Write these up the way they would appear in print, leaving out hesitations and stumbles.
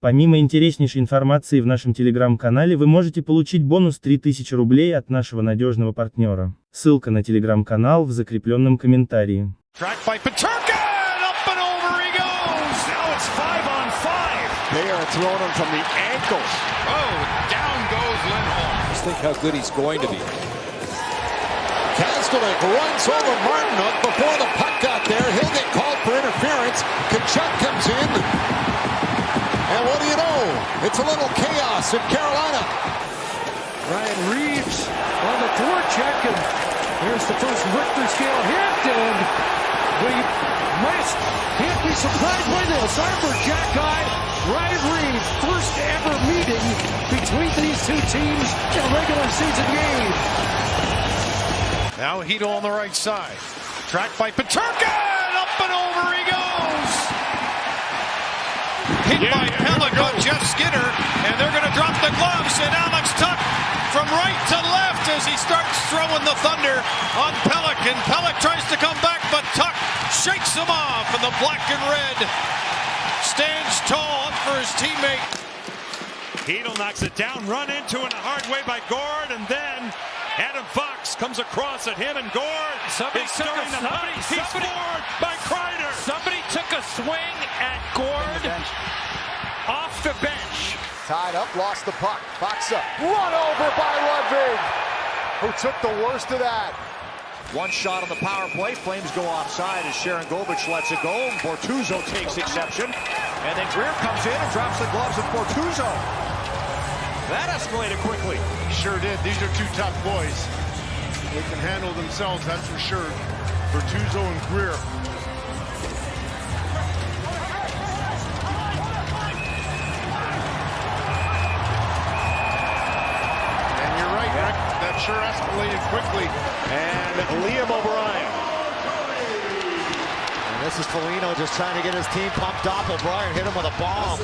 Помимо интереснейшей информации в нашем телеграм-канале вы можете получить бонус 3000 рублей от нашего надежного партнера. Ссылка на телеграм-канал в закрепленном комментарии. They are throwing him from the ankles. Oh, down goes Lindholm. Just think how good he's going to be. Kastelik runs over Martinuk before the puck got there. He'll get called for interference. Kachuk comes in. And what do you know? It's a little chaos in Carolina. Ryan Reeves on the forecheck, and there's the first Richter scale hit, and we can't be surprised by this. Our Jack Eye. Ryan Reeves, first ever meeting between these two teams in a regular season game. Now Heedle on the right side. Tracked by Peterka, up and over he goes. Hit by Pellick on Jeff Skinner, and they're going to drop the gloves, and Alex Tuck from right to left as he starts throwing the thunder on Pellick, and Pellick tries to come back, but Tuck shakes him off, and the black and red stands tall up for his teammate. Heedle knocks it down, run into in a hard way by Gord, and then Adam Fox comes across at him, and Gord is stirring the pot. He's floored by Kreider. Somebody took a swing at Gord off the bench. Tied up, lost the puck. Fox up. Run over by Ludwig, who took the worst of that. One shot on the power play. Flames go offside as Sharon Govich lets it go. Bortuzzo takes exception. And then Greer comes in and drops the gloves of Bortuzzo. That escalated quickly. Sure did. These are two tough boys. They can handle themselves, that's for sure. Bortuzzo and Greer. And you're right, Rick. That sure escalated quickly. And Liam O'Brien. And this is Foligno just trying to get his team pumped up. O'Brien hit him with a bomb.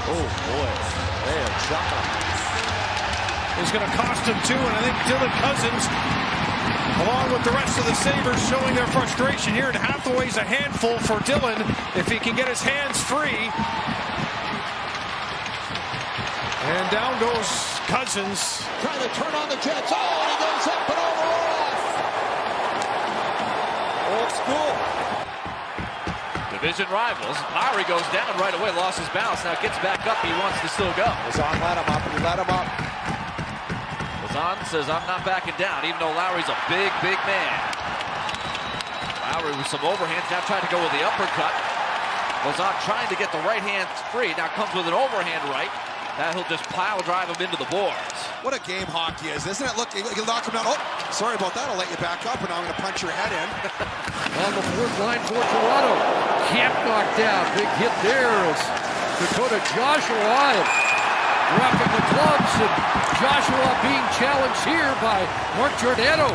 Oh, boy. They are jumping. Is going to cost him two, and I think Dylan Cousins, along with the rest of the Sabres, showing their frustration here. And Hathaway's a handful for Dylan if he can get his hands free. And down goes Cousins. Trying to turn on the Jets. Oh, and he goes up and over off. Old school. Division rivals. Lowry goes down right away, lost his balance. Now gets back up. He wants to still go. Lazan let him up. He let him up. Lazan says, I'm not backing down, even though Lowry's a big, big man. Lowry with some overhands. Now trying to go with the uppercut. Lazan trying to get the right hand free. Now comes with an overhand right. That he'll just pile drive him into the boards. What a game hockey is, isn't it? Look, he'll knock him down. Oh, sorry about that. I'll let you back up, and I'm going to punch your head in. On the fourth line for Toronto. Camp knocked down. Big hit there as Dakota Joshua dropping the gloves, and Joshua being challenged here by Mark Giordano.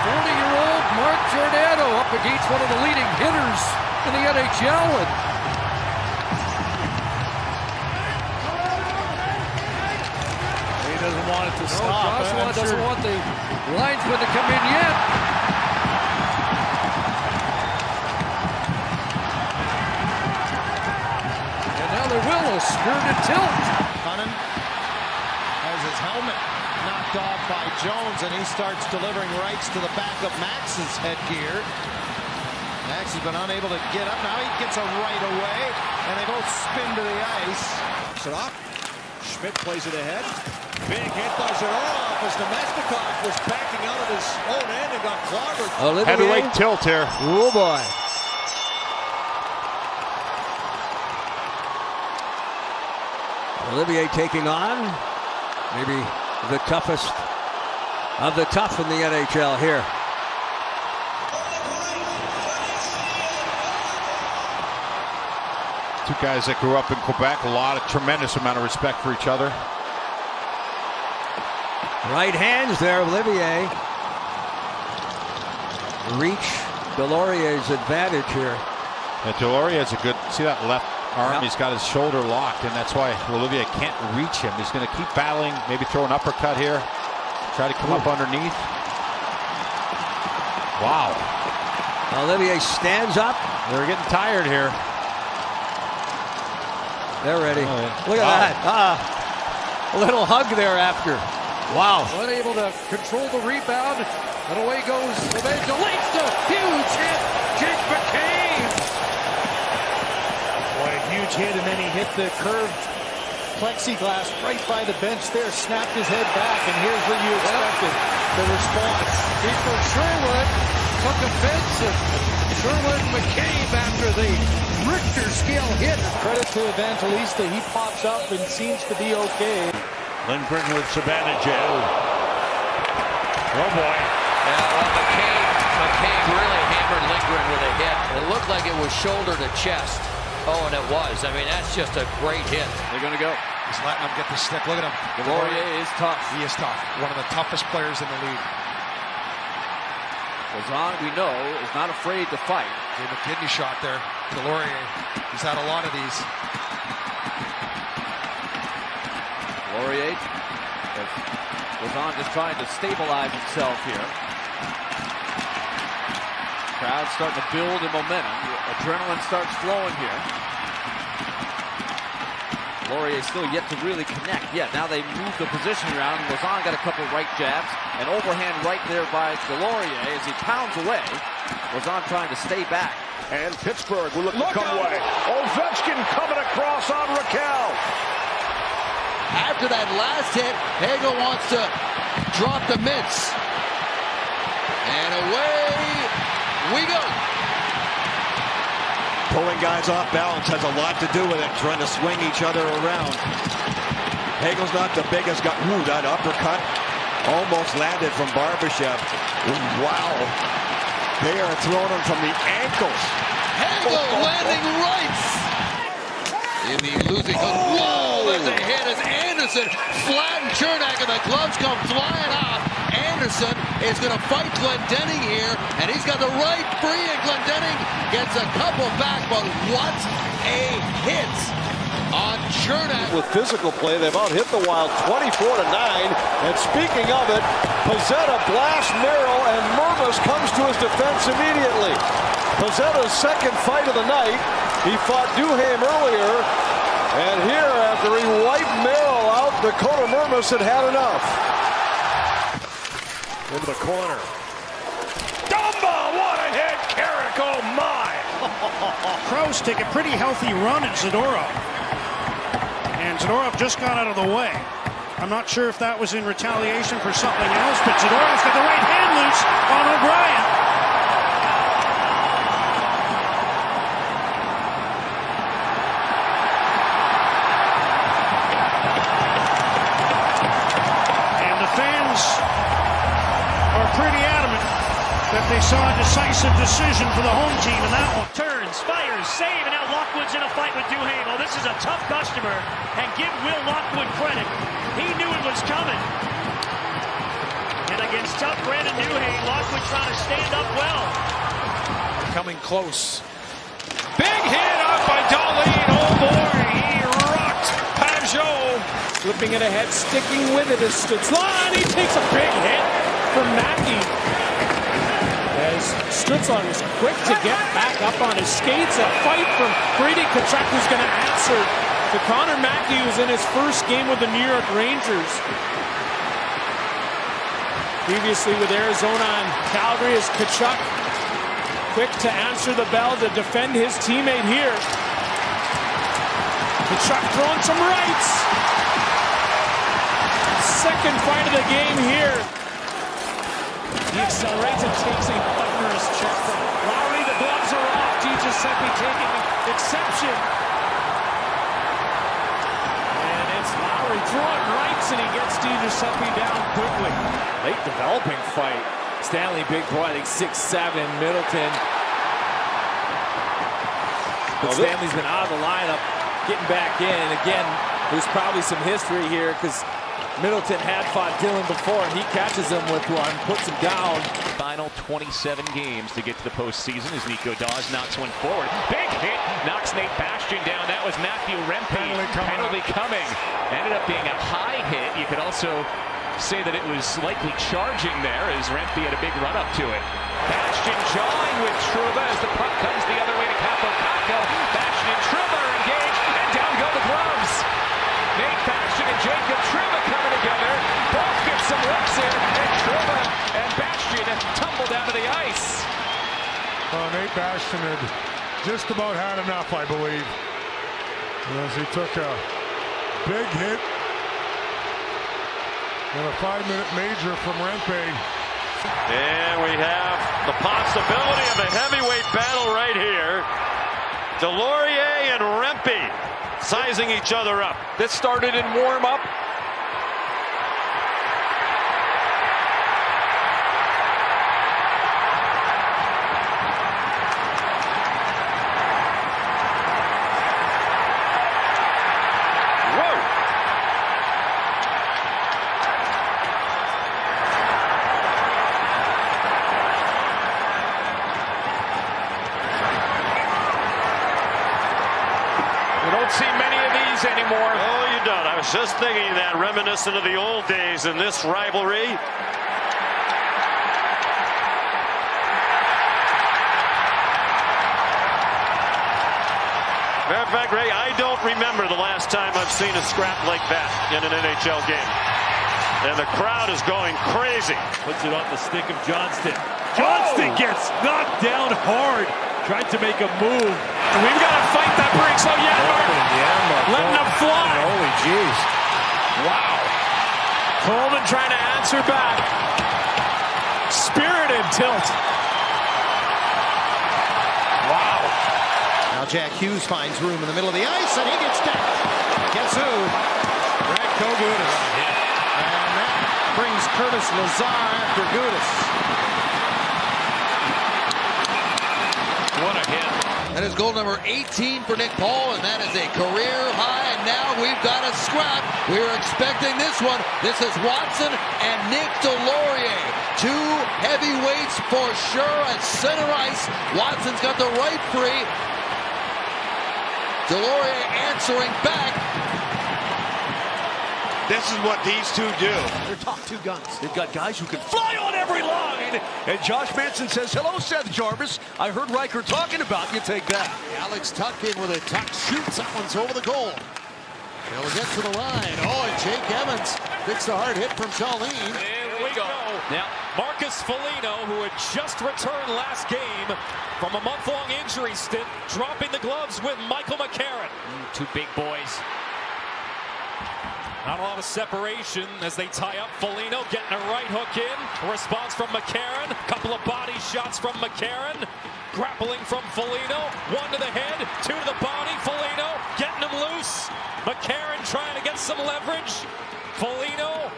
40-year-old Mark Giordano up against one of the leading hitters in the NHL. He doesn't want it to stop. Joshua doesn't want the linesman to come in yet. And now there will a spirited tilt. Cunnin has his helmet knocked off by Jones, and he starts delivering rights to the back of Max's headgear. Max has been unable to get up. Now he gets a right away, and they both spin to the ice. It off. Schmidt plays it ahead. Big hit does it off as Nemesnikov was backing out of his own end and got clobbered. Heavyweight tilt here. Oh, boy. Olivier taking on maybe the toughest of the tough in the NHL here. Two guys that grew up in Quebec, tremendous amount of respect for each other. Right hands there, Olivier. Reach Delorier's advantage here. Yeah, Delorier has a good, see that left arm, he's got his shoulder locked, and that's why Olivier can't reach him. He's going to keep battling, maybe throw an uppercut here. Try to come up underneath. Wow. Olivier stands up. They're getting tired here. They're ready. Oh, yeah. Look at that. A little hug there after. Wow. Unable to control the rebound. And away goes Evangelista. Huge hit. Jake McCabe. Boy, a huge hit, and then he hit the curved plexiglass right by the bench there. Snapped his head back, and here's what you expected. The response. Keeper Sherwood took offense. Sherwood McCabe after the Richter scale hit. Credit to Evangelista. He pops up and seems to be okay. Lindgren with Sabanajay. Oh boy. Yeah, well, McCabe really hammered Lindgren with a hit. It looked like it was shoulder to chest. Oh, and it was. I mean, that's just a great hit. They're going to go. He's letting him get the stick. Look at him. Laurier is tough. He is tough. One of the toughest players in the league. Lauzon, we know, is not afraid to fight. Gave a kidney shot there to Laurier. He's had a lot of these. Laurier. Lauzon just trying to stabilize himself here. Crowd starting to build in momentum. Adrenaline starts flowing here. Laurier still yet to really connect. Yeah, now they move the position around. Lauzon got a couple right jabs. An overhand right there by Laurier as he pounds away. Lauzon trying to stay back. And Pittsburgh will look to come away. Ovechkin coming across on Raquel. After that last hit, Hagel wants to drop the mitts. And away we go. Pulling guys off balance has a lot to do with it, trying to swing each other around. Hagel's not the biggest guy. Ooh, that uppercut almost landed from Barbashev. Wow. They are throwing him from the ankles. Hagel landing right in the losing hook. Whoa, there's a hit as Anderson flattened Chernak and the gloves come flying off. Anderson is going to fight Glendening here, and he's got the right free, and Glendening gets a couple back, but what a hit on Chernak. With physical play, they've out-hit the Wild 24-9, and speaking of it, Pezzetta blasts Merrill, and Mervis comes to his defense immediately. Pezzetta's second fight of the night. He fought Duhaime earlier, and here, after he wiped Merrill out, Dakota Mervis had had enough. Into the corner. Dumba! What a hit! Carrick, oh my! Kraus take a pretty healthy run at Zadorov. And Zadorov just got out of the way. I'm not sure if that was in retaliation for something else, but Zadorov's got the right hand loose on O'Brien. And the fans are pretty adamant that they saw a decisive decision for the home team in that one. Turns, fires, save, and now Lockwood's in a fight with Duhaime. Oh, this is a tough customer, and give Will Lockwood credit. He knew it was coming. And against tough Brandon Duhaime, Lockwood trying to stand up well. Coming close. Big hit off by Darlene. Oh boy, he rocked Pajot. Flipping it ahead, sticking with it is Stutzlan. He takes a big hit from Mackey. As Stutzlan was quick to get back up on his skates. A fight from Brady Tkachuk, who's going to answer to Connor Mackey, who's in his first game with the New York Rangers. Previously with Arizona and Calgary, is Tkachuk quick to answer the bell to defend his teammate here. Tkachuk throwing some rights. Second fight of the game here. He accelerates and takes a thunderous check from Lowry. The gloves are off. DiGiuseppe taking exception. And it's Lowry throwing rights, and he gets DiGiuseppe down quickly. Late developing fight. Stanley, big boy, I think 6'7", Middleton. But Stanley's been out of the lineup, getting back in. And again, there's probably some history here because Middleton had fought Dylan before, and he catches him with one, puts him down. Final 27 games to get to the postseason as Nico Dawes knocks one forward. Big hit, knocks Nate Bastian down. That was Matthew Rempe. Penalty coming. Ended up being a high hit. You could also say that it was likely charging there as Rempe had a big run up to it. Bastian jawing with Trouba as the puck comes the other way to Capo Caco. Bastian and Trouba are engaged, and down go the gloves. Nate Bastian and Jacob Trouba coming together. Both get some reps in, and Trouba and Bastian tumble down to the ice. Well, Nate Bastian had just about had enough, I believe, as he took a big hit and a 5-minute major from Rempe. And we have the possibility of a heavyweight battle right here. Delorier and Rempe sizing each other up. This started in warm-up. See many of these anymore. Oh, you don't. I was just thinking that, reminiscent of the old days in this rivalry. Matter of fact, Ray, I don't remember the last time I've seen a scrap like that in an NHL game. And the crowd is going crazy. Puts it on the stick of Johnston. Johnston gets knocked down hard. Tried to make a move. We've got a fight that breaks. Oh, Janmark letting him fly. Holy jeez. Wow. Coleman trying to answer back. Spirited tilt. Wow. Now Jack Hughes finds room in the middle of the ice, and he gets down. Guess who? Brad Kogutis. And that brings Curtis Lazar after Gudis. What a hit. That is goal number 18 for Nick Paul, and that is a career high. And now we've got a scrap. We were expecting this one. This is Watson and Nick Delorier. Two heavyweights for sure at center ice. Watson's got the right free. Delorier answering back. This is what these two do. They're top two guns. They've got guys who can fly on every line. And Josh Manson says, hello, Seth Jarvis. I heard Riker talking about you. Take that. Alex Tuck in with a tuck shoots. That one's over the goal. They'll get to the line. Oh, and Jake Evans gets the hard hit from Charlene. There we go. Now, Marcus Foligno, who had just returned last game from a month-long injury stint, dropping the gloves with Michael McCarron. Two big boys. Not a lot of separation as they tie up. Foligno getting a right hook in. A response from McCarron. Couple of body shots from McCarron. Grappling from Foligno. One to the head, two to the body. Foligno getting him loose. McCarron trying to get some leverage. Foligno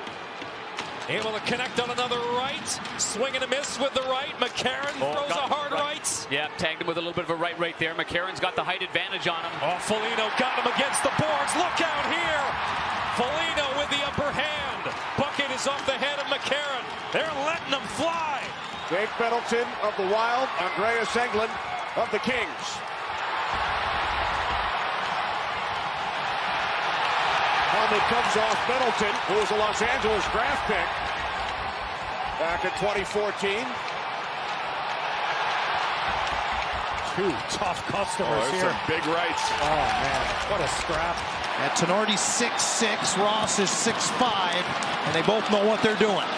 able to connect on another right. Swing and a miss with the right. McCarron throws a hard right. Yeah, tagged him with a little bit of a right there. McCarron's got the height advantage on him. Oh, Foligno got him against the boards. Look out here. Foligno with the upper hand. Bucket is off the head of McCarron. They're letting him fly. Jake Middleton of the Wild, Andreas Englund of the Kings. Helmet comes off Middleton, who was a Los Angeles draft pick back in 2014. Two tough customers here. Some big rights. Oh, man. What a scrap. At Tenorti 6'6", Ross is 6'5", and they both know what they're doing.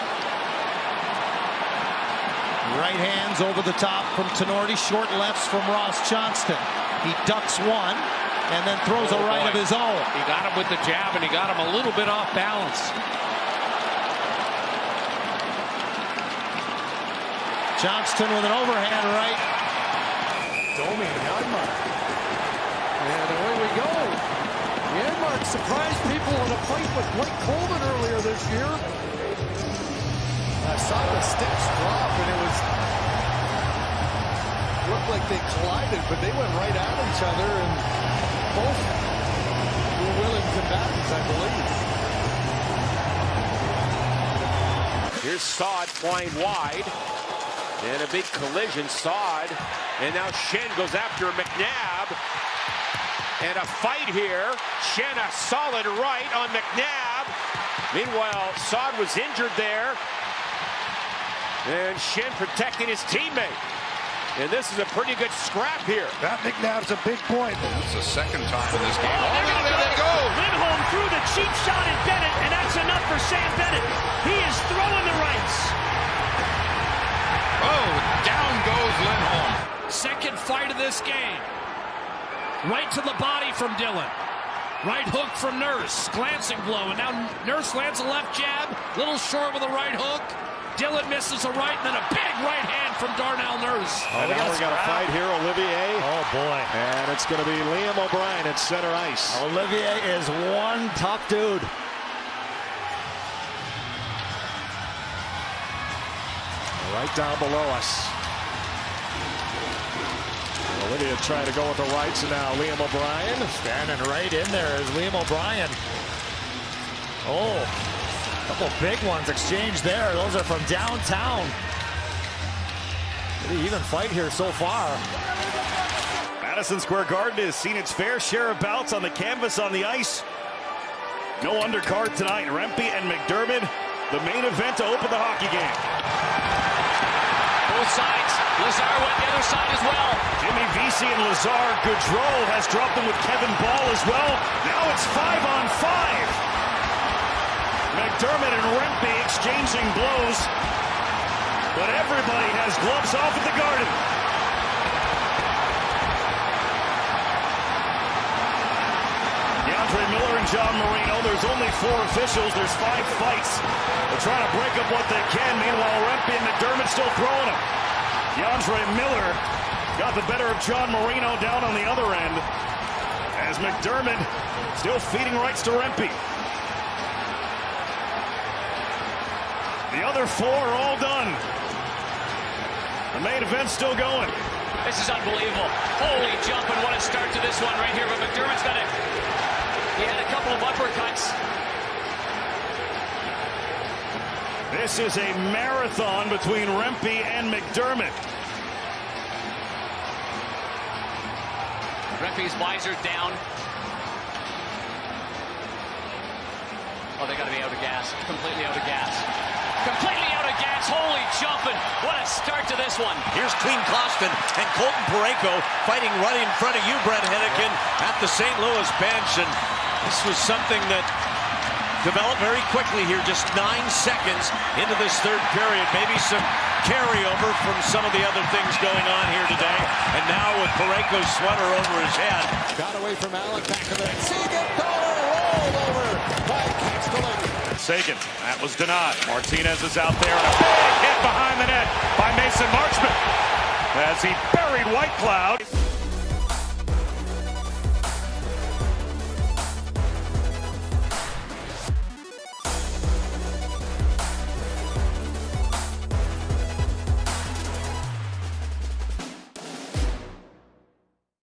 Right hands over the top from Tenorti, short lefts from Ross Johnston. He ducks one and then throws a right of his own. He got him with the jab, and he got him a little bit off balance. Johnston with an overhand right. Domi Janmark. And away we go. Janmark surprised people in a fight with Blake Coleman earlier this year. I saw the sticks drop, and it looked like they collided, but they went right at each other, and both were willing combatants, I believe. Here's Saad flying wide. And a big collision. Saad. And now Shen goes after McNabb. And a fight here. Shen a solid right on McNabb. Meanwhile, Saad was injured there. And Shin protecting his teammate. And this is a pretty good scrap here. That McNabb's a big point. It's the second time in this game. Oh, there they go. Lindholm threw the cheap shot at Bennett, and that's enough for Sam Bennett. He is throwing the rights. Oh, down goes Lindholm. Second fight of this game. Right to the body from Dillon. Right hook from Nurse. Glancing blow. And now Nurse lands a left jab. Little short with a right hook. Dillon misses a right, and then a big right hand from Darnell Nurse. Oh, now we got a fight here, Olivier. Oh, boy. And it's going to be Liam O'Brien at center ice. Olivier is one tough dude. Right down below us. Olivier trying to go with the rights, and now Liam O'Brien. Standing right in there is Liam O'Brien. Oh. Couple big ones exchanged there. Those are from downtown. Pretty even fight here so far. Madison Square Garden has seen its fair share of bouts on the canvas on the ice. No undercard tonight. Rempe and McDermott, the main event to open the hockey game. Both sides. Lazar went the other side as well. Jimmy Vesey and Lazar. Gaudreau has dropped them with Kevin Ball as well. Now it's 5-on-5. McDermott and Rempe exchanging blows, but everybody has gloves off at the Garden. DeAndre Miller and John Marino, there's only 4 officials, there's 5 fights. They're trying to break up what they can, meanwhile Rempe and McDermott still throwing them. DeAndre Miller got the better of John Marino down on the other end, as McDermott still feeding rights to Rempe. The other 4 are all done. The main event's still going. This is unbelievable. Holy jumping, what a start to this one right here. But McDermott's got it. He had a couple of uppercuts. This is a marathon between Rempe and McDermott. Rempe's visor down. Oh, they got to be out of gas. Completely out of gas. Completely out of gas. Holy jumping. What a start to this one. Here's Clean Costin and Colton Parayko fighting right in front of you, Brett Hennigan, at the St. Louis bench. And this was something that developed very quickly here, just 9 seconds into this third period. Maybe some carryover from some of the other things going on here today. And now with Parayko's sweater over his head. Got away from Allen, back to the Segan Dollar, rolled over by Castellini. Sagan, that was denied. Martinez is out there, and a big hit behind the net by Mason Marchment as he buried White Cloud.